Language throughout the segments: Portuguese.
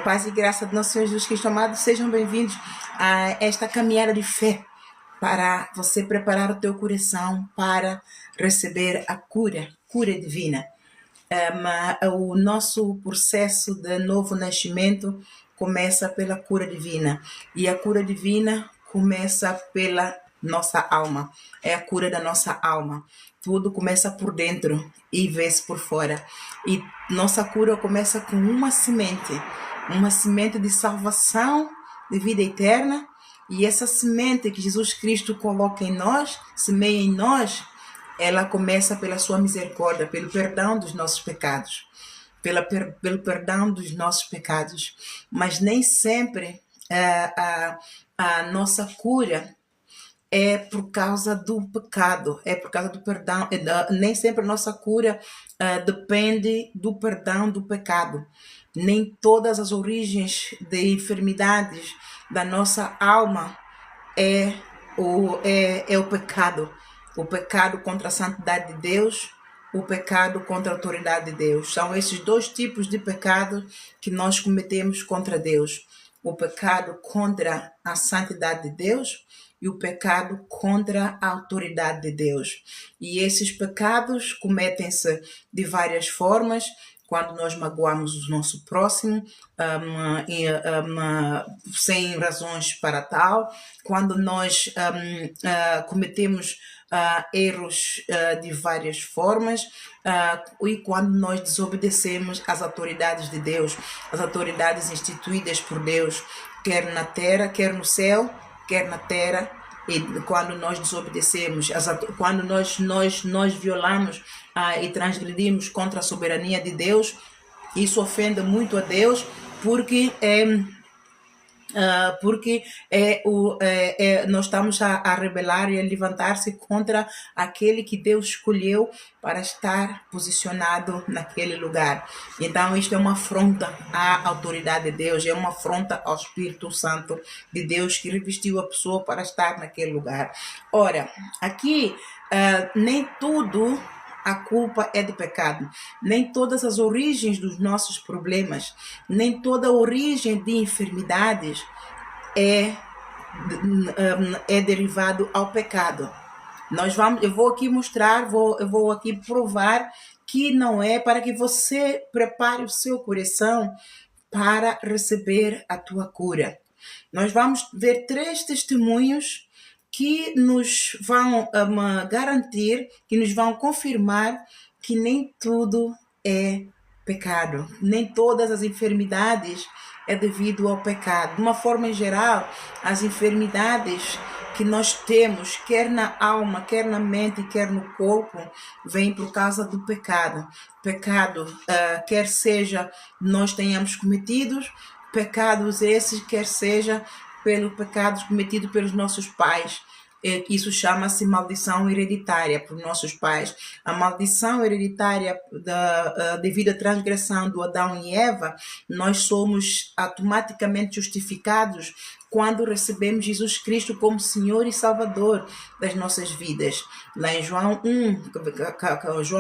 Paz e graça do nosso Senhor Jesus Cristo amado, sejam bem-vindos a esta caminhada de fé para você preparar o teu coração para receber a cura divina. O nosso processo de novo nascimento começa pela cura divina, e a cura divina começa pela nossa alma, é a cura da nossa alma. Tudo começa por dentro e vê-se por fora, e nossa cura começa com uma semente de salvação, de vida eterna, e essa semente que Jesus Cristo coloca em nós, semeia em nós, ela começa pela sua misericórdia, pelo perdão dos nossos pecados, pelo perdão dos nossos pecados. Mas nem sempre a nossa cura é por causa do pecado, é por causa do perdão. Nem sempre a nossa cura depende do perdão do pecado. Nem todas as origens de enfermidades da nossa alma é o pecado. O pecado contra a santidade de Deus, o pecado contra a autoridade de Deus. São esses dois tipos de pecado que nós cometemos contra Deus. O pecado contra a santidade de Deus e o pecado contra a autoridade de Deus. E esses pecados cometem-se de várias formas. Quando nós magoamos o nosso próximo sem razões para tal, quando nós cometemos erros de várias formas, e quando nós desobedecemos às autoridades de Deus, as autoridades instituídas por Deus, quer na terra, quer no céu, quer na terra. E quando nós desobedecemos, quando nós violamos e transgredimos contra a soberania de Deus, isso ofende muito a Deus, porque nós estamos a rebelar e a levantar-se contra aquele que Deus escolheu para estar posicionado naquele lugar. Então isto é uma afronta à autoridade de Deus, é uma afronta ao Espírito Santo de Deus que revestiu a pessoa para estar naquele lugar. Ora, aqui nem tudo a culpa é de pecado. Nem todas as origens dos nossos problemas, nem toda a origem de enfermidades é derivado ao pecado. Eu vou aqui mostrar, eu vou aqui provar que não é, para que você prepare o seu coração para receber a tua cura. Nós vamos ver 3 testemunhos que nos vão garantir, que nos vão confirmar que nem tudo é pecado, nem todas as enfermidades é devido ao pecado. De uma forma geral, as enfermidades que nós temos, quer na alma, quer na mente, quer no corpo, vem por causa do pecado. Pecado, quer seja nós tenhamos cometidos, pecados esses, quer seja pelo pecado cometido pelos nossos pais. Isso chama-se maldição hereditária por nossos pais. A maldição hereditária devido à transgressão do Adão e Eva, nós somos automaticamente justificados quando recebemos Jesus Cristo como Senhor e Salvador das nossas vidas. Lá em João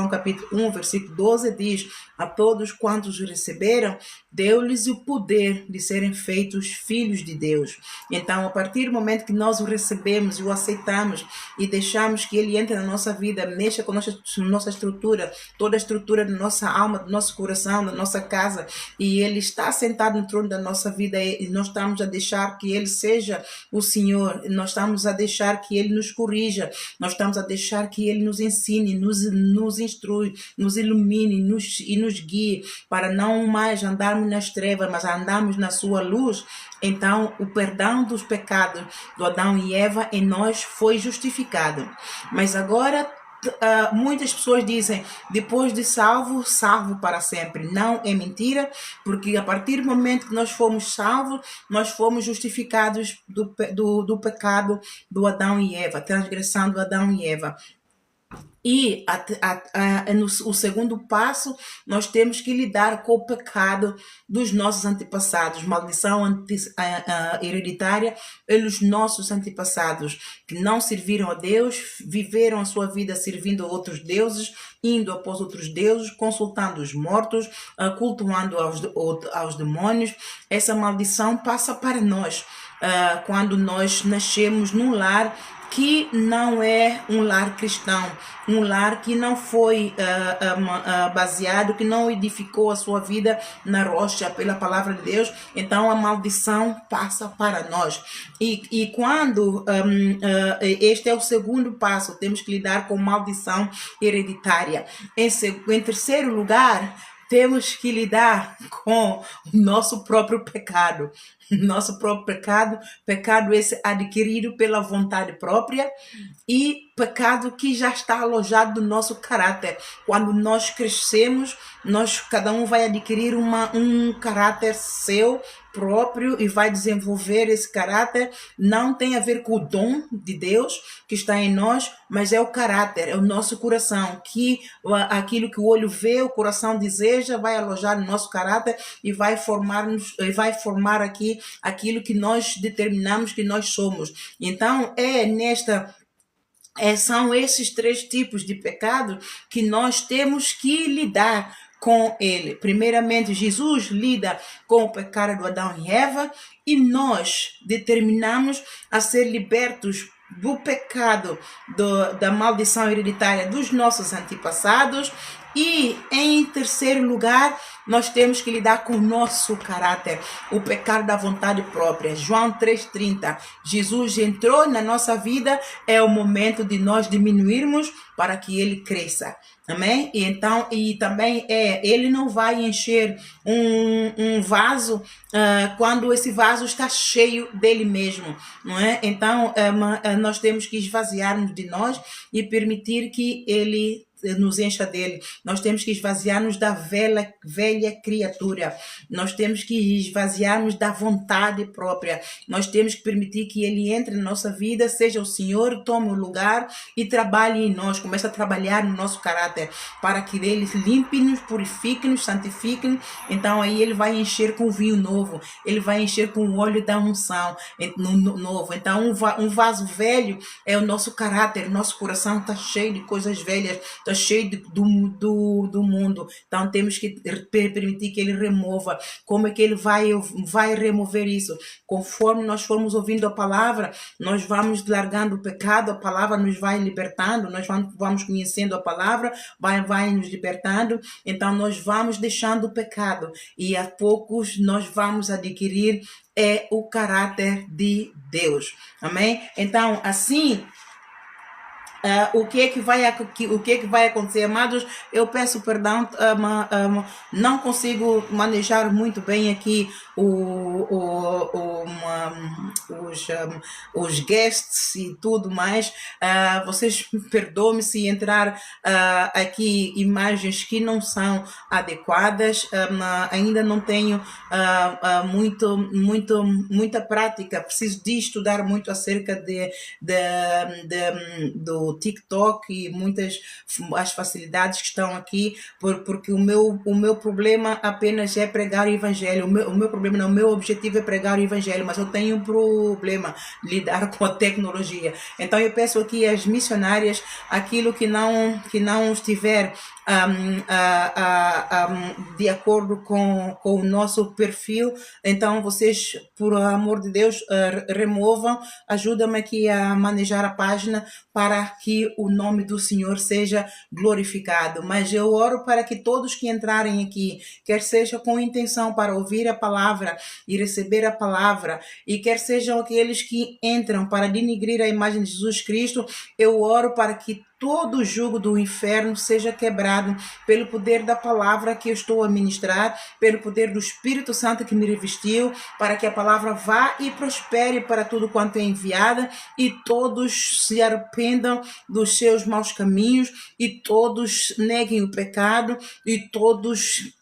capítulo 1, versículo 12 diz: a todos quantos o receberam, deu-lhes o poder de serem feitos filhos de Deus. Então, a partir do momento que nós o recebemos e o aceitamos e deixamos que ele entre na nossa vida, mexa com nossa estrutura, toda a estrutura da nossa alma, do nosso coração, da nossa casa, e ele está sentado no trono da nossa vida, e nós estamos a deixar que ele seja o Senhor, nós estamos a deixar que ele nos corrija, nós estamos a deixar que ele nos ensine, nos instrui, nos ilumine e nos guie para não mais andarmos nas trevas, mas andarmos na sua luz. Então o perdão dos pecados do Adão e Eva em nós foi justificado. Mas agora muitas pessoas dizem: depois de salvo para sempre. Não, é mentira, porque a partir do momento que nós fomos salvos, nós fomos justificados do pecado do Adão e Eva, transgressão do Adão e Eva. E o segundo passo, nós temos que lidar com o pecado dos nossos antepassados, maldição hereditária pelos nossos antepassados, que não serviram a Deus, viveram a sua vida servindo a outros deuses, indo após outros deuses, consultando os mortos, cultuando aos demônios. Essa maldição passa para nós. Quando nós nascemos num lar que não é um lar cristão, um lar que não foi baseado, que não edificou a sua vida na rocha pela palavra de Deus, então a maldição passa para nós. E quando este é o segundo passo, temos que lidar com maldição hereditária. Em terceiro lugar, temos que lidar com o nosso próprio pecado. Nosso próprio pecado esse adquirido pela vontade própria e pecado que já está alojado no nosso caráter. Quando nós crescemos, cada um vai adquirir um caráter seu próprio e vai desenvolver esse caráter. Não tem a ver com o dom de Deus que está em nós, mas é o caráter, é o nosso coração, que aquilo que o olho vê, o coração deseja, vai alojar no nosso caráter e vai formar aqui aquilo que nós determinamos que nós somos. Então, são esses três tipos de pecado que nós temos que lidar com ele. Primeiramente, Jesus lida com o pecado do Adão e Eva e nós determinamos a ser libertos do pecado, da maldição hereditária dos nossos antepassados. E, em terceiro lugar, nós temos que lidar com o nosso caráter, o pecado da vontade própria. João 3,30. Jesus entrou na nossa vida, é o momento de nós diminuirmos para que ele cresça. Amém? E também ele não vai encher um vaso quando esse vaso está cheio dele mesmo, não é? Então, nós temos que esvaziar-nos de nós e permitir que ele nos encha dele. Nós temos que esvaziar-nos da velha criatura. Nós temos que esvaziar-nos da vontade própria. Nós temos que permitir que ele entre na nossa vida, seja o Senhor, tome o lugar e trabalhe em nós. Comece a trabalhar no nosso caráter para que ele limpe-nos, purifique-nos, santifique-nos. Então aí ele vai encher com vinho novo. Ele vai encher com o óleo da unção novo. Então um vaso velho é o nosso caráter. Nosso coração está cheio de coisas velhas, está cheio do mundo. Então temos que permitir que ele remova. Como é que ele vai remover isso? Conforme nós formos ouvindo a palavra, nós vamos largando o pecado, a palavra nos vai libertando, nós vamos conhecendo a palavra, vai nos libertando. Então nós vamos deixando o pecado e a poucos nós vamos adquirir o caráter de Deus. Amém? Então assim, o que é que vai acontecer, amados? Eu peço perdão, não consigo manejar muito bem aqui os guests e tudo mais. Vocês perdoem-me se entrar aqui imagens que não são adequadas. Ainda não tenho muita prática. Preciso de estudar muito acerca do TikTok e muitas as facilidades que estão aqui, porque o meu problema apenas é pregar o evangelho. O meu problema não, o meu objetivo é pregar o evangelho, mas eu tenho um problema, lidar com a tecnologia. Então eu peço aqui às missionárias, aquilo que não estiver de acordo com o nosso perfil, então vocês, por amor de Deus, removam, ajudam-me aqui a manejar a página para que o nome do Senhor seja glorificado. Mas eu oro para que todos que entrarem aqui, quer seja com intenção para ouvir a palavra e receber a palavra, e quer sejam aqueles que entram para denigrir a imagem de Jesus Cristo, eu oro para que todo o jugo do inferno seja quebrado pelo poder da palavra que eu estou a ministrar, pelo poder do Espírito Santo que me revestiu, para que a palavra vá e prospere para tudo quanto é enviada, e todos se arrependam dos seus maus caminhos, e todos neguem o pecado, e todos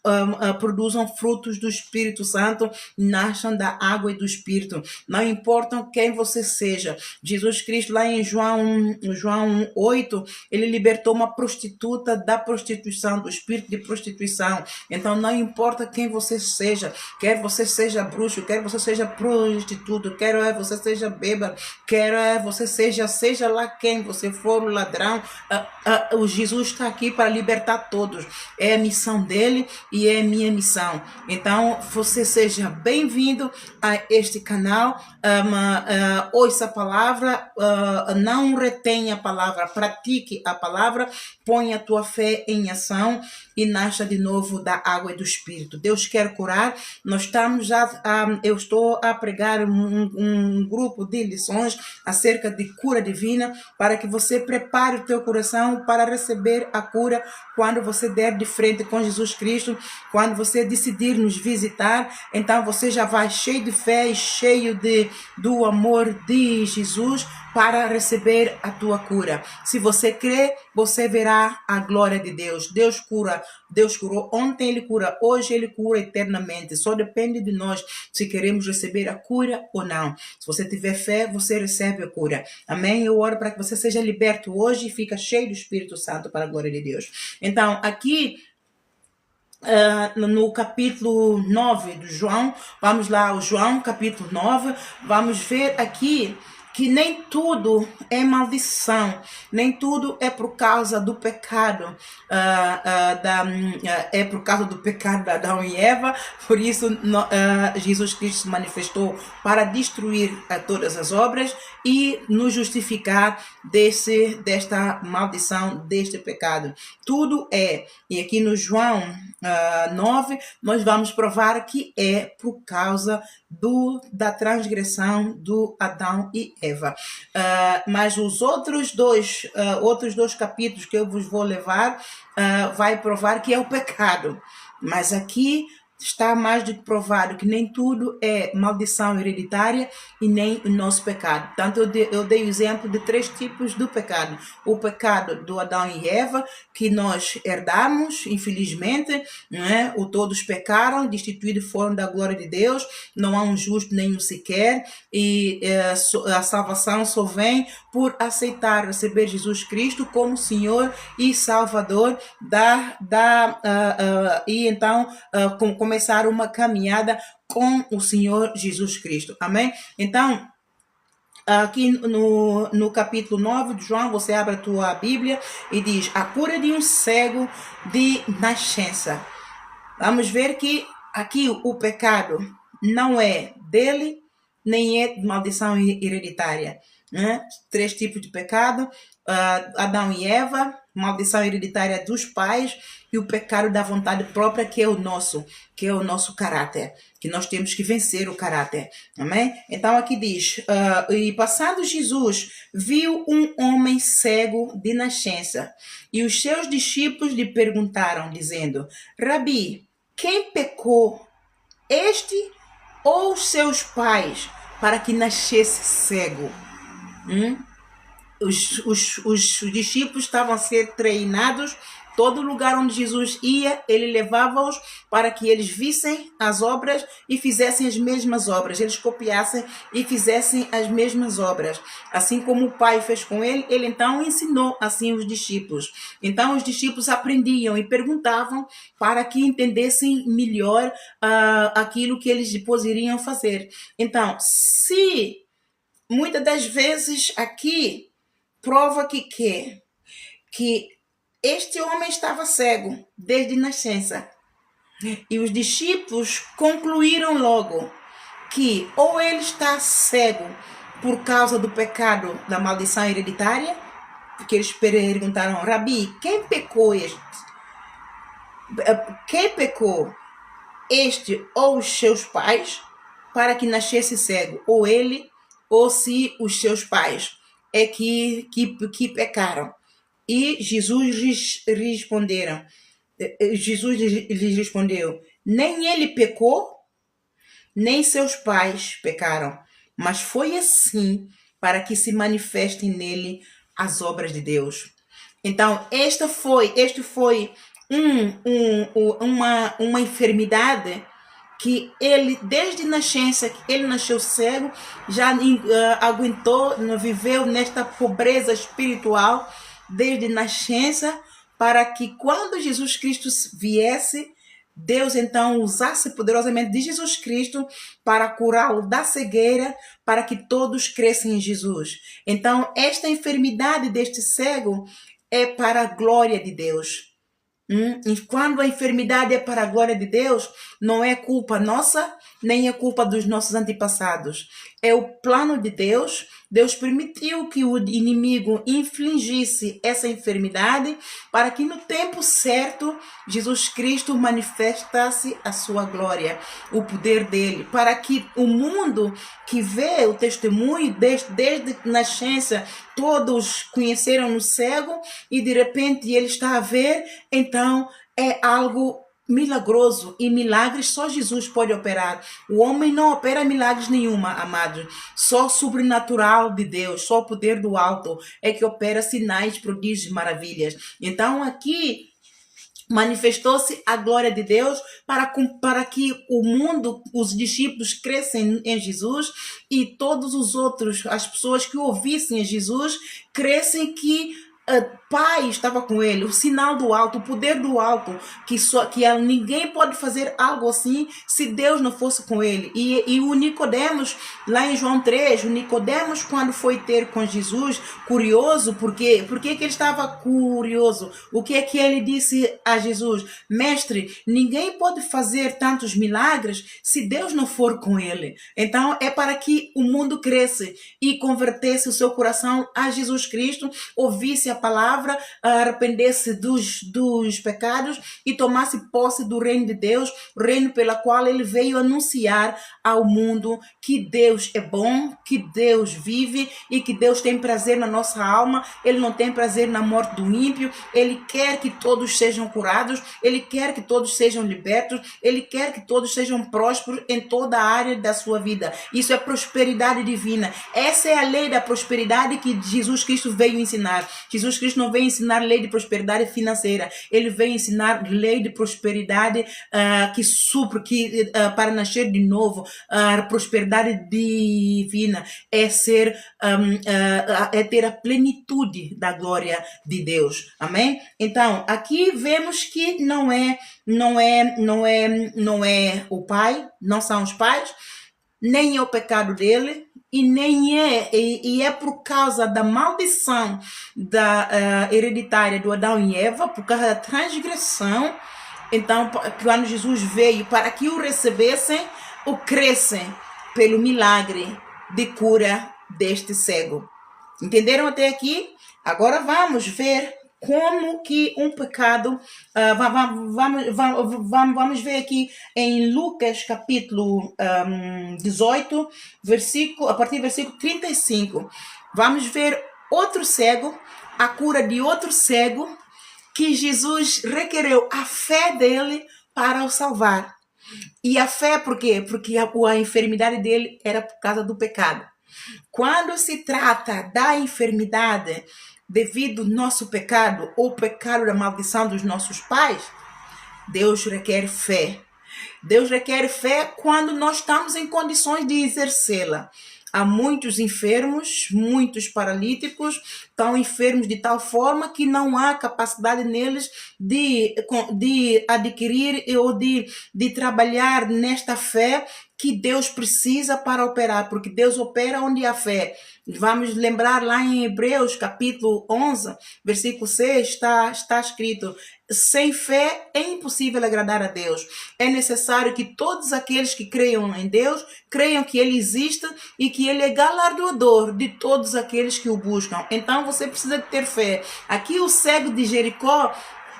produzam frutos do Espírito Santo, nasçam da água e do Espírito. Não importa quem você seja. Jesus Cristo, lá em João 8, ele libertou uma prostituta da prostituição, do espírito de prostituição. Então não importa quem você seja, quer você seja bruxo, quer você seja prostituto, quer você seja bêbado, quer você seja lá quem você for, o ladrão, o Jesus está aqui para libertar todos. É a missão dele e é a minha missão. Então você seja bem-vindo a este canal. Ouça a palavra, não retenha a palavra, pratique a palavra, ponha a tua fé em ação e nasça de novo da água e do Espírito. Deus quer curar. Nós estamos já, eu estou a pregar um grupo de lições acerca de cura divina, para que você prepare o teu coração para receber a cura quando você der de frente com Jesus Cristo, quando você decidir nos visitar. Então você já vai cheio de fé e cheio do amor de Jesus para receber a tua cura. Se você crê, você verá a glória de Deus. Deus cura, Deus curou ontem, ele cura hoje, ele cura eternamente. Só depende de nós se queremos receber a cura ou não. Se você tiver fé, você recebe a cura. Amém? Eu oro para que você seja liberto hoje e fica cheio do Espírito Santo para a glória de Deus. Então, aqui no capítulo 9 do João, vamos lá, o João capítulo 9, vamos ver aqui que nem tudo é maldição, nem tudo é por causa do pecado, é por causa do pecado de Adão e Eva. Por isso Jesus Cristo se manifestou para destruir todas as obras e nos justificar desta maldição, deste pecado. Tudo é, e aqui no João 9, nós vamos provar que é por causa da transgressão do Adão e Eva. Mas os outros dois capítulos que eu vos vou levar vai provar que é o pecado. Mas aqui está mais do que provado que nem tudo é maldição hereditária e nem o nosso pecado. Tanto eu dei o exemplo de 3 tipos do pecado. O pecado do Adão e Eva, que nós herdamos, infelizmente, né? Todos pecaram, destituídos foram da glória de Deus, não há um justo nenhum sequer, e a salvação só vem por aceitar, receber Jesus Cristo como Senhor e Salvador e então começar uma caminhada com o Senhor Jesus Cristo. Amém? Então, aqui no capítulo 9 de João, você abre a tua Bíblia e diz: a cura de um cego de nascença. Vamos ver que aqui o pecado não é dele, nem é de maldição hereditária. Né? 3 tipos de pecado: Adão e Eva, maldição hereditária dos pais, e o pecado da vontade própria, que é o nosso caráter, que nós temos que vencer o caráter. Amém? Então aqui diz: e passado Jesus viu um homem cego de nascença, e os seus discípulos lhe perguntaram, dizendo: Rabi, quem pecou, este ou os seus pais, para que nascesse cego? Os discípulos estavam a ser treinados. Todo lugar onde Jesus ia, ele levava-os para que eles vissem as obras e fizessem as mesmas obras. Eles copiassem e fizessem as mesmas obras. Assim como o Pai fez com ele, ele então ensinou assim os discípulos. Então os discípulos aprendiam e perguntavam para que entendessem melhor aquilo que eles depois iriam fazer. Então, se muitas das vezes aqui prova que este homem estava cego desde nascença. E os discípulos concluíram logo que ou ele está cego por causa do pecado da maldição hereditária, porque eles perguntaram: Rabi, quem pecou este? Quem pecou, este ou os seus pais, para que nascesse cego? Ou ele, ou se os seus pais é que pecaram. E Jesus lhes respondeu: nem ele pecou, nem seus pais pecaram, mas foi assim para que se manifestem nele as obras de Deus. Então, este foi uma enfermidade que ele, desde nascença, que ele nasceu cego, já aguentou, viveu nesta pobreza espiritual, desde nascença, para que quando Jesus Cristo viesse, Deus então usasse poderosamente de Jesus Cristo para curá-lo da cegueira, para que todos crescem em Jesus. Então, esta enfermidade deste cego é para a glória de Deus. E quando a enfermidade é para a glória de Deus, não é culpa nossa, nem é culpa dos nossos antepassados. É o plano de Deus. Deus permitiu que o inimigo infligisse essa enfermidade para que no tempo certo Jesus Cristo manifestasse a sua glória, o poder dele, para que o mundo que vê o testemunho desde nascença, todos conheceram o cego e de repente ele está a ver, então é algo milagroso, e milagres só Jesus pode operar. O homem não opera milagres nenhuma, amados. Só sobrenatural de Deus, só o poder do alto é que opera sinais, prodígios, maravilhas. Então aqui manifestou-se a glória de Deus para que o mundo, os discípulos crescem em Jesus, e todos os outros, as pessoas que ouvissem a Jesus, crescem que Pai estava com ele, o sinal do alto, o poder do alto, que ninguém pode fazer algo assim se Deus não fosse com ele. E o Nicodemos, lá em João 3, o Nicodemos, quando foi ter com Jesus, curioso, por que ele estava curioso? O que é que ele disse a Jesus? Mestre, ninguém pode fazer tantos milagres se Deus não for com ele. Então é para que o mundo cresça e convertesse o seu coração a Jesus Cristo, ouvisse a palavra, arrependesse dos pecados e tomasse posse do reino de Deus, reino pela qual ele veio anunciar ao mundo que Deus é bom, que Deus vive e que Deus tem prazer na nossa alma. Ele não tem prazer na morte do ímpio. Ele quer que todos sejam curados, ele quer que todos sejam libertos, ele quer que todos sejam prósperos em toda a área da sua vida. Isso é prosperidade divina. Essa é a lei da prosperidade que Jesus Cristo veio ensinar. Jesus Cristo não veio ensinar lei de prosperidade financeira, ele veio ensinar lei de prosperidade para nascer de novo. Prosperidade divina é ter a plenitude da glória de Deus. Amém? Então, aqui vemos que não é o pai, não são os pais, nem é o pecado dele, e é por causa da maldição hereditária do Adão e Eva, por causa da transgressão. Então, quando Jesus veio para que o recebessem, o crescem pelo milagre de cura deste cego. Entenderam até aqui? Agora vamos ver como que um pecado, vamos ver aqui em Lucas capítulo 18, a partir do versículo 35, vamos ver outro cego, a cura de outro cego, que Jesus requereu a fé dele para o salvar. E a fé por quê? Porque a enfermidade dele era por causa do pecado. Quando se trata da enfermidade devido ao nosso pecado, ou pecado da maldição dos nossos pais, Deus requer fé. Deus requer fé quando nós estamos em condições de exercê-la. Há muitos enfermos, muitos paralíticos, estão enfermos de tal forma que não há capacidade neles de adquirir ou de trabalhar nesta fé que Deus precisa para operar, porque Deus opera onde há fé. Vamos lembrar lá em Hebreus capítulo 11, versículo 6, está escrito: sem fé é impossível agradar a Deus. É necessário que todos aqueles que creiam em Deus, creiam que Ele existe e que Ele é galardoador de todos aqueles que o buscam. Então você precisa ter fé. Aqui o cego de Jericó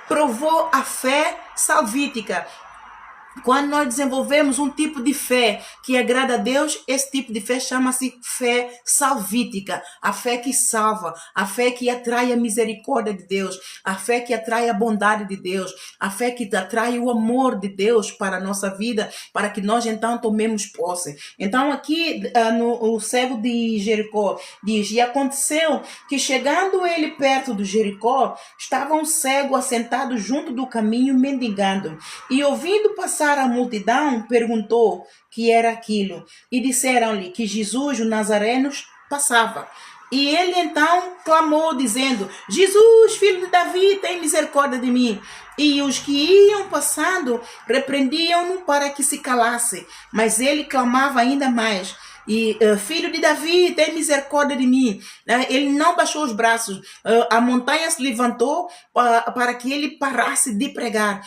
provou a fé salvífica. Quando nós desenvolvemos um tipo de fé que agrada a Deus, esse tipo de fé chama-se fé salvífica. A fé que salva, a fé que atrai a misericórdia de Deus, a fé que atrai a bondade de Deus, a fé que atrai o amor de Deus para a nossa vida, para que nós então tomemos posse. Então aqui o cego de Jericó diz: e aconteceu que chegando ele perto do Jericó, estava um cego assentado junto do caminho mendigando, e ouvindo passar a multidão, perguntou que era aquilo, e disseram-lhe que Jesus o Nazareno passava. E ele então clamou, dizendo: Jesus, filho de Davi, tem misericórdia de mim. E os que iam passando repreendiam-no para que se calasse, mas ele clamava ainda mais. E filho de Davi, tem misericórdia de mim. Ele não baixou os braços. A montanha se levantou para que ele parasse de pregar,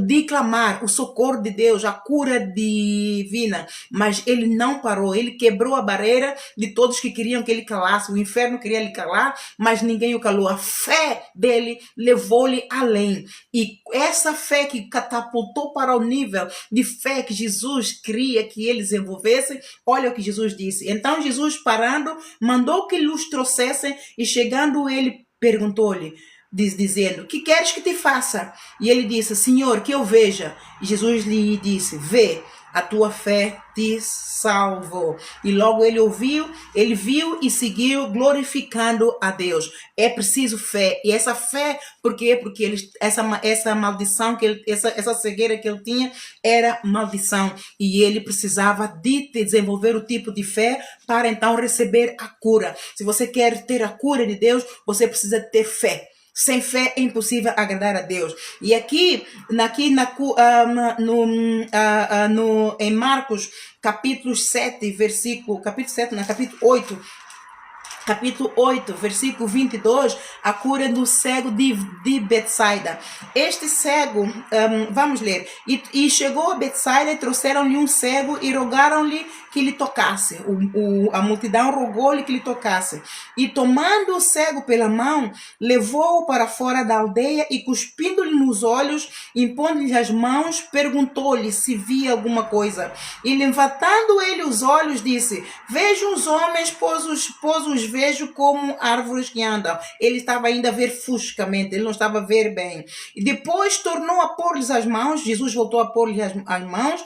de clamar o socorro de Deus, a cura divina. Mas ele não parou. Ele quebrou a barreira de todos que queriam que ele calasse. O inferno queria ele calar, mas ninguém o calou. A fé dele levou-lhe além. E essa fé que catapultou para o nível de fé que Jesus queria que ele desenvolvesse, olha o que Jesus disse. Então Jesus, parando, mandou que lhes trouxessem, e chegando ele, perguntou-lhe, dizendo: que queres que te faça? E ele disse: Senhor, que eu veja. E Jesus lhe disse: vê, a tua fé te salvou. E logo ele viu e seguiu glorificando a Deus. É preciso fé. E essa fé, por quê? Porque essa maldição, essa cegueira que ele tinha, era maldição. E ele precisava de desenvolver o tipo de fé para então receber a cura. Se você quer ter a cura de Deus, você precisa ter fé. Sem fé é impossível agradar a Deus. E em Marcos, capítulo 7, capítulo 8, versículo 22, a cura do cego de Betsaida. Este cego, vamos ler. E chegou a Betsaida e trouxeram-lhe um cego e rogaram-lhe que lhe tocasse. A multidão rogou-lhe que lhe tocasse. E tomando o cego pela mão, levou-o para fora da aldeia e, cuspindo-lhe nos olhos, impondo-lhe as mãos, perguntou-lhe se via alguma coisa. E levantando ele os olhos, disse: vejo os homens, pois os vejo como árvores que andam. Ele estava ainda a ver fuscamente, ele não estava a ver bem. E depois tornou a pôr-lhes as mãos, Jesus voltou a pôr-lhes as mãos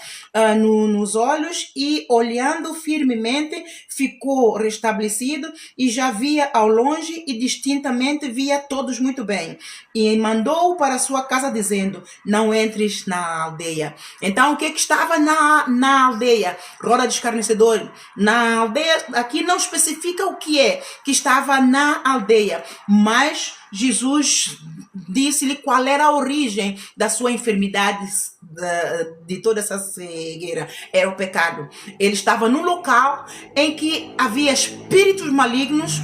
nos olhos, e olhando firmemente, ficou restabelecido, e já via ao longe e distintamente via todos muito bem. E mandou-o para a sua casa, dizendo: não entres na aldeia. Então, o que estava na aldeia? Roda de escarnecedores. Na aldeia, aqui não especifica o que é que estava na aldeia, mas Jesus disse-lhe qual era a origem da sua enfermidade, de toda essa cegueira. Era o pecado. Ele estava num local em que havia espíritos malignos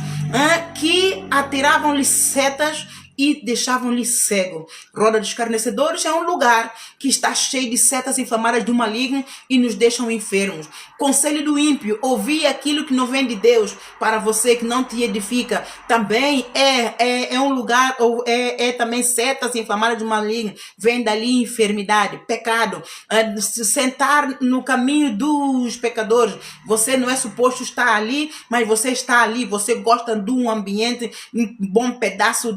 que atiravam-lhe setas e deixavam-lhe cego. Roda de escarnecedores é um lugar que está cheio de setas inflamadas do maligno e nos deixam enfermos. Conselho do ímpio: ouvir aquilo que não vem de Deus para você, que não te edifica. Também é um lugar, ou é também setas inflamadas do maligno. Vem dali enfermidade, pecado. Se sentar no caminho dos pecadores. Você não é suposto estar ali, mas você está ali. Você gosta de um ambiente, um bom pedaço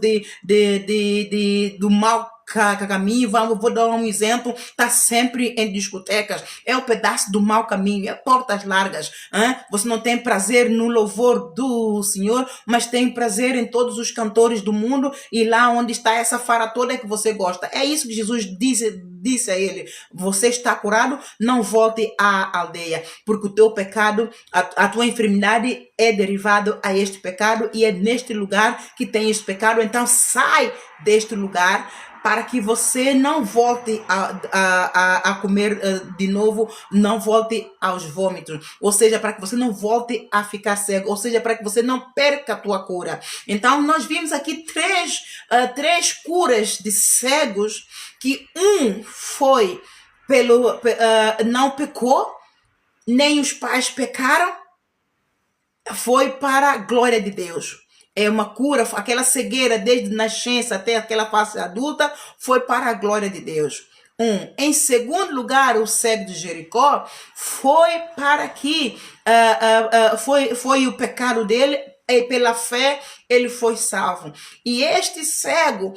do mau caminho. Vou dar um exemplo: está sempre em discotecas, é o pedaço do mau caminho, é portas largas. Você não tem prazer no louvor do Senhor, mas tem prazer em todos os cantores do mundo, e lá onde está essa farra toda é que você gosta. É isso que Jesus disse a ele: você está curado, não volte à aldeia, porque o teu pecado, a tua enfermidade é derivado a este pecado, e é neste lugar que tem este pecado. Então sai deste lugar, para que você não volte a comer de novo, não volte aos vômitos, ou seja, para que você não volte a ficar cego, ou seja, para que você não perca a tua cura. Então, nós vimos aqui três curas de cegos, que foi não pecou, nem os pais pecaram, foi para a glória de Deus. É uma cura, aquela cegueira desde nascença até aquela fase adulta, foi para a glória de Deus. Em segundo lugar, o cego de Jericó foi para que foi o pecado dele, e pela fé ele foi salvo. E este cego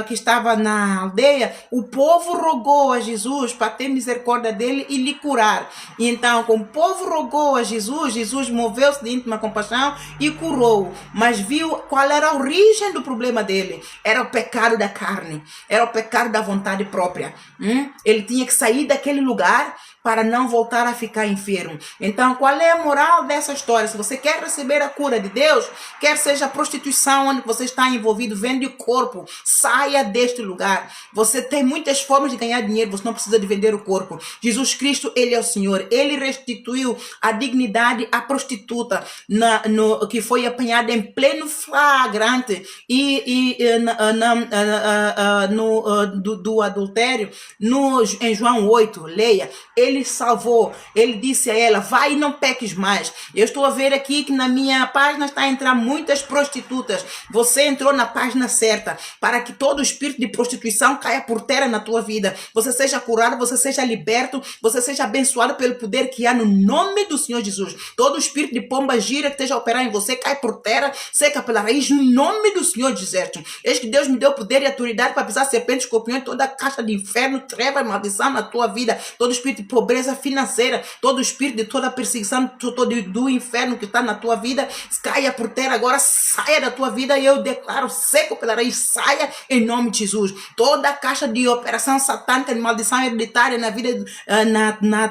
que estava na aldeia, o povo rogou a Jesus para ter misericórdia dele e lhe curar. E então, como o povo rogou a Jesus, Jesus moveu-se de íntima compaixão e curou. Mas viu qual era a origem do problema dele. Era o pecado da carne, era o pecado da vontade própria. Ele tinha que sair daquele lugar para não voltar a ficar enfermo. Então, qual é a moral dessa história? Se você quer receber a cura de Deus, quer seja a prostituição onde você está envolvido, vende o corpo, saia deste lugar. Você tem muitas formas de ganhar dinheiro, você não precisa de vender o corpo. Jesus Cristo, Ele é o Senhor. Ele restituiu a dignidade à prostituta que foi apanhada em pleno flagrante do adultério. Em João 8, leia, ele salvou, ele disse a ela, vai e não peques mais. Eu estou a ver aqui que na minha página está a entrar muitas prostitutas. Você entrou na página certa, para que todo espírito de prostituição caia por terra na tua vida. Você seja curado, você seja liberto, você seja abençoado pelo poder que há no nome do Senhor Jesus. Todo espírito de pomba gira que esteja a operar em você, cai por terra, seca pela raiz, no nome do Senhor de Exército. Eis que Deus me deu poder e autoridade para pisar serpentes, escorpiões, toda a caixa de inferno, treva e maldição na tua vida, todo espírito de pobreza financeira, todo espírito de toda perseguição do inferno que está na tua vida, caia por terra agora, saia da tua vida e eu declaro seco pela raiz, saia em nome de Jesus. Toda a caixa de operação satânica de maldição hereditária na vida,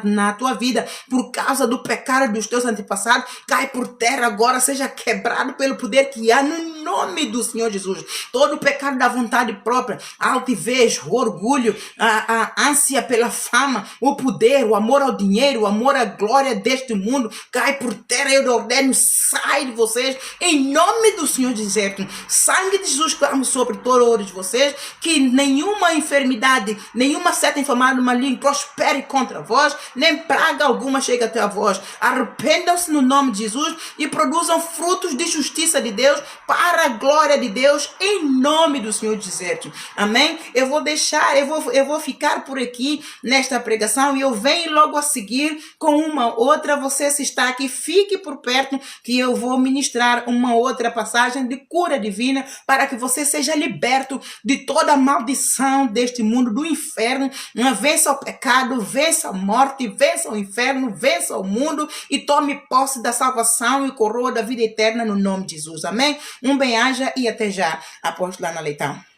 na tua vida, por causa do pecado dos teus antepassados, cai por terra agora, seja quebrado pelo poder que há no nome do Senhor Jesus. Todo o pecado da vontade própria, a altivez, o orgulho, a ânsia pela fama, o poder, o amor ao dinheiro, o amor à glória deste mundo, cai por terra. Eu ordeno, sai de vocês, em nome do Senhor de Exército. Sangue de Jesus clamo sobre todos vocês, que nenhuma enfermidade, nenhuma seta inflamada do maligno prospere contra vós, nem praga alguma chegue até a vós. Arrependam-se no nome de Jesus e produzam frutos de justiça de Deus para a glória de Deus, em nome do Senhor de Exército. Amém? Eu vou ficar por aqui nesta pregação e eu venho logo a seguir com uma outra. Você, se está aqui, fique por perto que eu vou ministrar uma outra passagem de cura divina para que você seja liberto de toda a maldição deste mundo, do inferno. Vença o pecado, vença a morte, vença o inferno, vença o mundo e tome posse da salvação e coroa da vida eterna no nome de Jesus. Amém? Um bem-aja e até já. Apóstolo Ana Leitão.